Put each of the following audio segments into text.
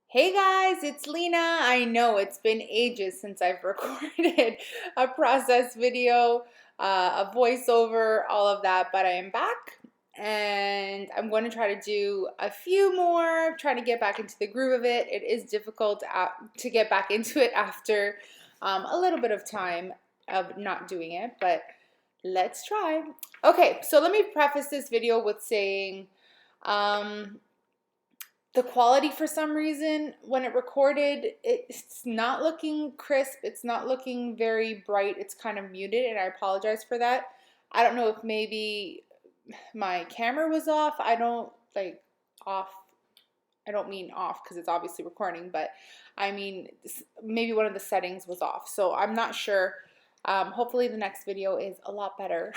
Hey guys, it's Lina. I know it's been ages since I've recorded a process video, a voiceover, all of that, but I am back and I'm going to try to do a few more, trying to get back into the groove of it. It is difficult to get back into it after a little bit of time of not doing it, but let's try. Okay, so let me preface this video with saying, the quality for some reason when it recorded, it's not looking crisp, it's not looking very bright, it's kind of muted, and I apologize for that. I don't know if maybe my camera was off. I don't like off, I don't mean off because it's obviously recording, but I mean maybe one of the settings was off, so I'm not sure. Hopefully the next video is a lot better.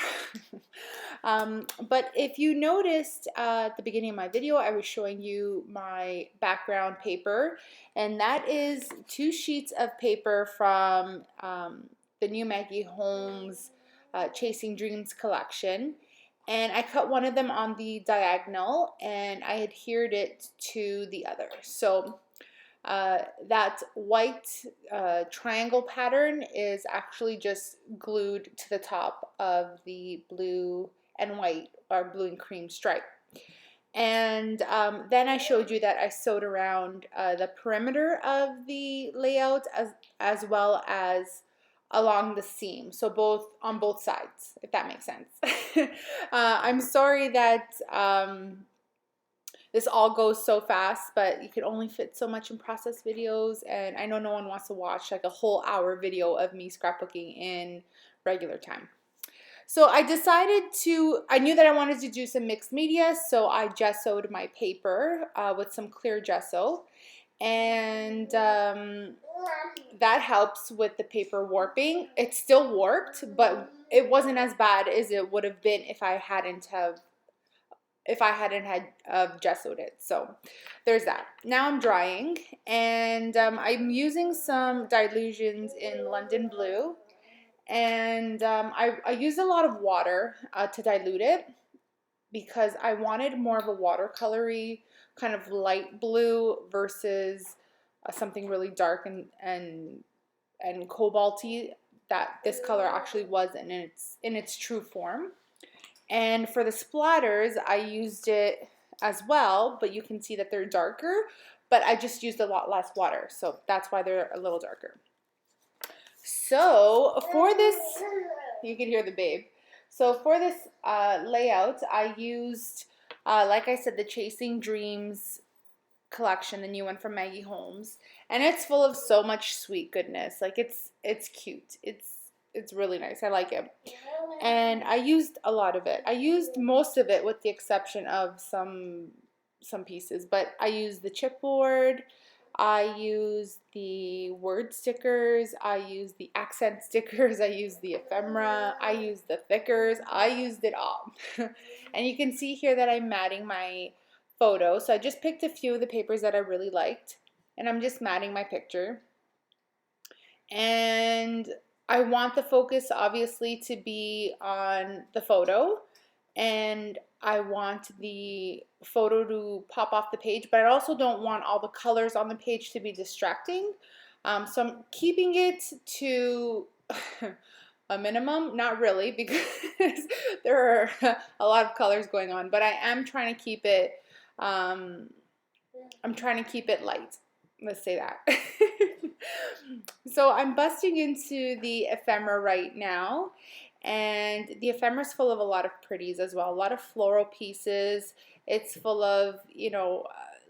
But if you noticed at the beginning of my video, I was showing you my background paper, and that is 2 sheets of paper from the new Maggie Holmes Chasing Dreams collection. And I cut one of them on the diagonal and I adhered it to the other. So that white triangle pattern is actually just glued to the top of the blue and white, or blue and cream stripe. And then I showed you that I sewed around the perimeter of the layout as well as along the seam, so both on both sides, if that makes sense. I'm sorry that this all goes so fast, but you can only fit so much in process videos, and I know no one wants to watch like a whole hour video of me scrapbooking in regular time. So I knew that I wanted to do some mixed media, so I gessoed my paper with some clear gesso, and that helps with the paper warping. It still warped, but it wasn't as bad as it would have been if I hadn't had gessoed it. So there's that. Now I'm drying, and I'm using some dilutions in London Blue, and I used a lot of water to dilute it because I wanted more of a watercolory kind of light blue versus something really dark and cobalty that this color actually was in its true form. And for the splatters, I used it as well, but you can see that they're darker, but I just used a lot less water, so that's why they're a little darker. So for this, you can hear the babe. So for this layout, I used, like I said, the Chasing Dreams collection, the new one from Maggie Holmes, and it's full of so much sweet goodness. Like it's cute. It's really nice. I like it. And I used a lot of it. I used most of it with the exception of some pieces, but I used the chipboard, I used the word stickers, I used the accent stickers, I used the ephemera, I used the thickers, I used it all. And you can see here that I'm matting my photo. So I just picked a few of the papers that I really liked, and I'm just matting my picture. And I want the focus obviously to be on the photo, and I want the photo to pop off the page, but I also don't want all the colors on the page to be distracting. So I'm keeping it to a minimum, not really, because there are a lot of colors going on, but I am trying to keep it, I'm trying to keep it light. Let's say that. So I'm busting into the ephemera right now, and the ephemera is full of a lot of pretties as well, a lot of floral pieces. It's full of,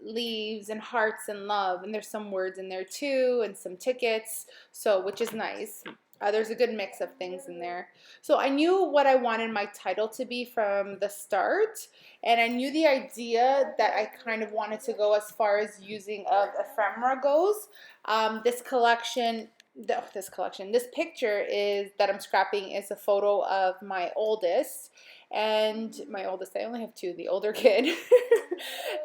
leaves and hearts and love, and there's some words in there too, and some tickets, so which is nice. There's a good mix of things in there. So I knew what I wanted my title to be from the start, and I knew the idea that I kind of wanted to go as far as using of ephemera goes. This picture is that I'm scrapping is a photo of my oldest, I only have two, the older kid.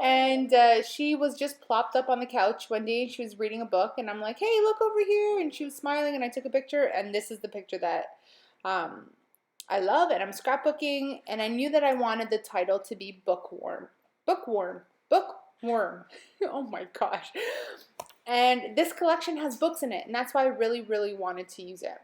And she was just plopped up on the couch one day and she was reading a book, and I'm like, hey, look over here, and she was smiling, and I took a picture, and this is the picture that I love, and I'm scrapbooking, and I knew that I wanted the title to be bookworm. worm. Oh my gosh. And this collection has books in it, and that's why I really, really wanted to use it.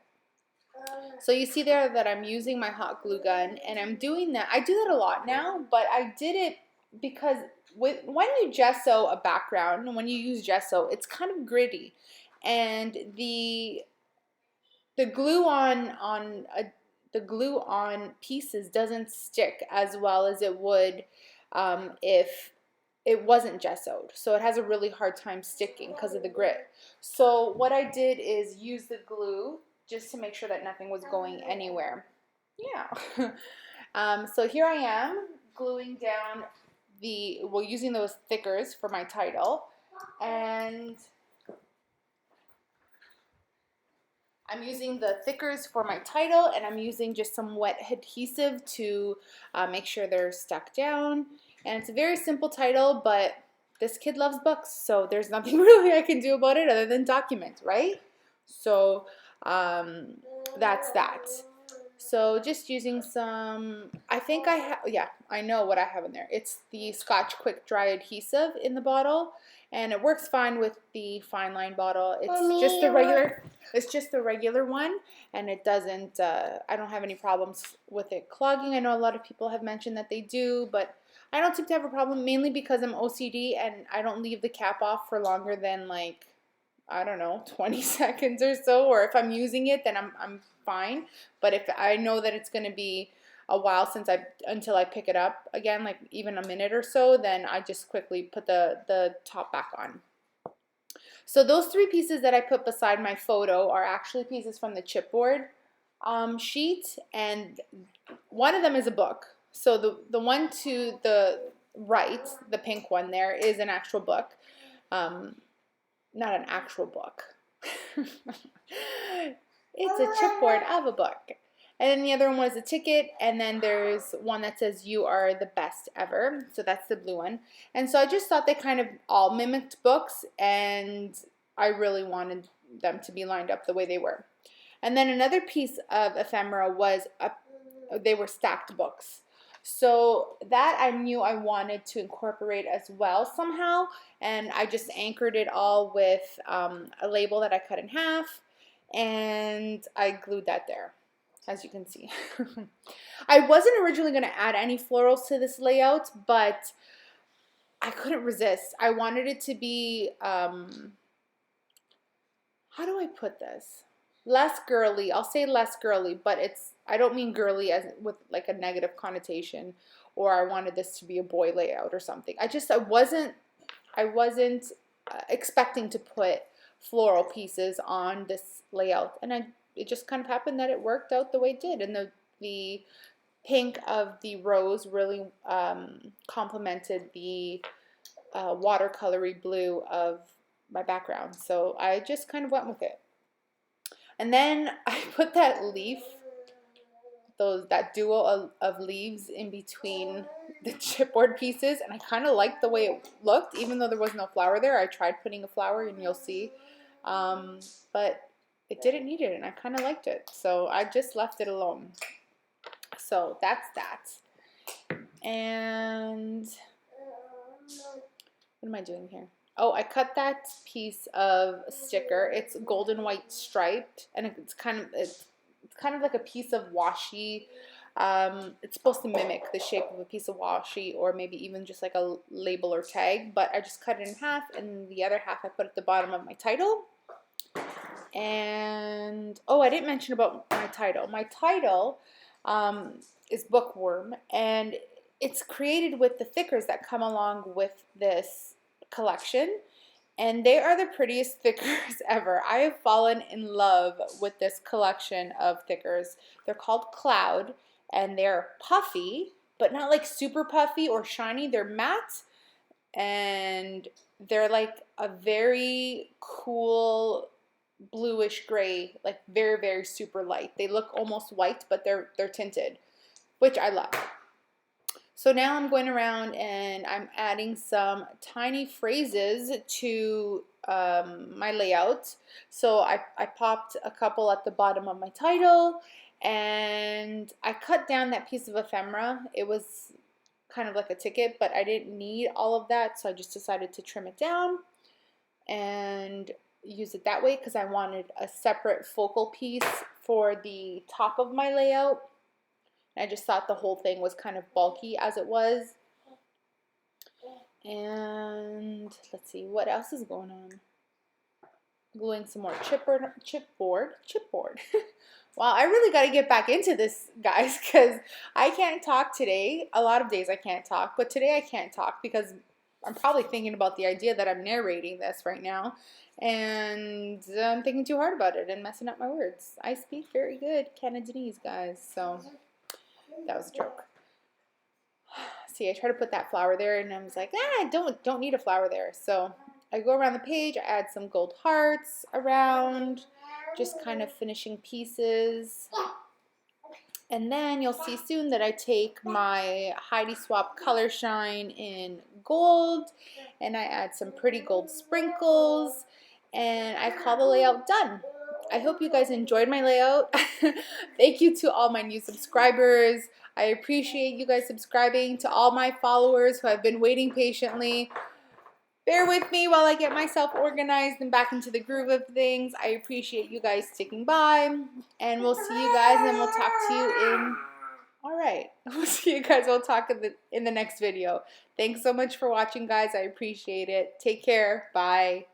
So you see there that I'm using my hot glue gun, and I'm doing that. I do that a lot now, but I did it because when you gesso a background, and when you use gesso, it's kind of gritty, and the glue the glue on pieces doesn't stick as well as it would if it wasn't gessoed. So it has a really hard time sticking because of the grit. So what I did is use the glue just to make sure that nothing was going anywhere. Yeah. So here I am gluing down using those thickers for my title, and I'm using the thickers for my title, and I'm using just some wet adhesive to make sure they're stuck down. And it's a very simple title, but this kid loves books, so there's nothing really I can do about it other than document, right? So that's that. So just using some, I think I have, yeah, I know what I have in there. It's the Scotch Quick Dry Adhesive in the bottle, and it works fine with the fine line bottle. It's just the regular one, and it doesn't, I don't have any problems with it clogging. I know a lot of people have mentioned that they do, but I don't seem to have a problem, mainly because I'm OCD and I don't leave the cap off for longer than, like, I don't know, 20 seconds or so, or if I'm using it, then I'm fine. But if I know that it's going to be a while until I pick it up again, like even a minute or so, then I just quickly put the top back on. So those three pieces that I put beside my photo are actually pieces from the chipboard sheet, and one of them is a book. So the one to the right, the pink one there, is an actual book. Not an actual book. It's a chipboard of a book. And then the other one was a ticket, and then there's one that says "You are the best ever." So that's the blue one. And so I just thought they kind of all mimicked books, and I really wanted them to be lined up the way they were. And then another piece of ephemera was they were stacked books. So that I knew I wanted to incorporate as well somehow, and I just anchored it all with a label that I cut in half, and I glued that there, as you can see. I wasn't originally going to add any florals to this layout, but I couldn't resist. I wanted it to be, how do I put this? Less girly. I'll say less girly, but I don't mean girly as with like a negative connotation, or I wanted this to be a boy layout or something. I wasn't expecting to put floral pieces on this layout, and it just kind of happened that it worked out the way it did. And the pink of the rose really complemented the watercolory blue of my background, so I just kind of went with it. And then I put that leaf, that duo of leaves in between the chipboard pieces, and I kind of liked the way it looked, even though there was no flower there. I tried putting a flower, and you'll see, but it didn't need it, and I kind of liked it, so I just left it alone. So that's that. And what am I doing here? Oh, I cut that piece of sticker. It's golden white striped, and it's kind of like a piece of washi. It's supposed to mimic the shape of a piece of washi, or maybe even just like a label or tag, but I just cut it in half, and the other half I put at the bottom of my title. And oh, I didn't mention about my title. My title is Bookworm, and it's created with the thickers that come along with this collection, and they are the prettiest thickers ever. I have fallen in love with this collection of thickers. They're called Cloud, and they're puffy, but not like super puffy or shiny. They're matte, and they're like a very cool bluish gray, like very, very super light. They look almost white, but they're tinted, which I love. So now I'm going around and I'm adding some tiny phrases to my layout. So I popped a couple at the bottom of my title, and I cut down that piece of ephemera. It was kind of like a ticket, but I didn't need all of that, so I just decided to trim it down and use it that way because I wanted a separate focal piece for the top of my layout. I just thought the whole thing was kind of bulky as it was. And let's see, what else is going on? Gluing some more chipboard. Wow, I really got to get back into this, guys, because I can't talk today. A lot of days I can't talk, but today I can't talk because I'm probably thinking about the idea that I'm narrating this right now, and I'm thinking too hard about it and messing up my words. I speak very good Canadianese, guys, so that was a joke. See, I try to put that flower there, and I was like, I don't need a flower there. So I go around the page, I add some gold hearts around, just kind of finishing pieces. And then you'll see soon that I take my Heidi Swap Color Shine in gold, and I add some pretty gold sprinkles, and I call the layout done. I hope you guys enjoyed my layout. Thank you to all my new subscribers. I appreciate you guys subscribing. To all my followers who have been waiting patiently, bear with me while I get myself organized and back into the groove of things. I appreciate you guys sticking by, and we'll see you guys, and we'll talk to you in, all right, we'll see you guys, we'll talk in the next video. Thanks so much for watching, guys. I appreciate it. Take care. Bye.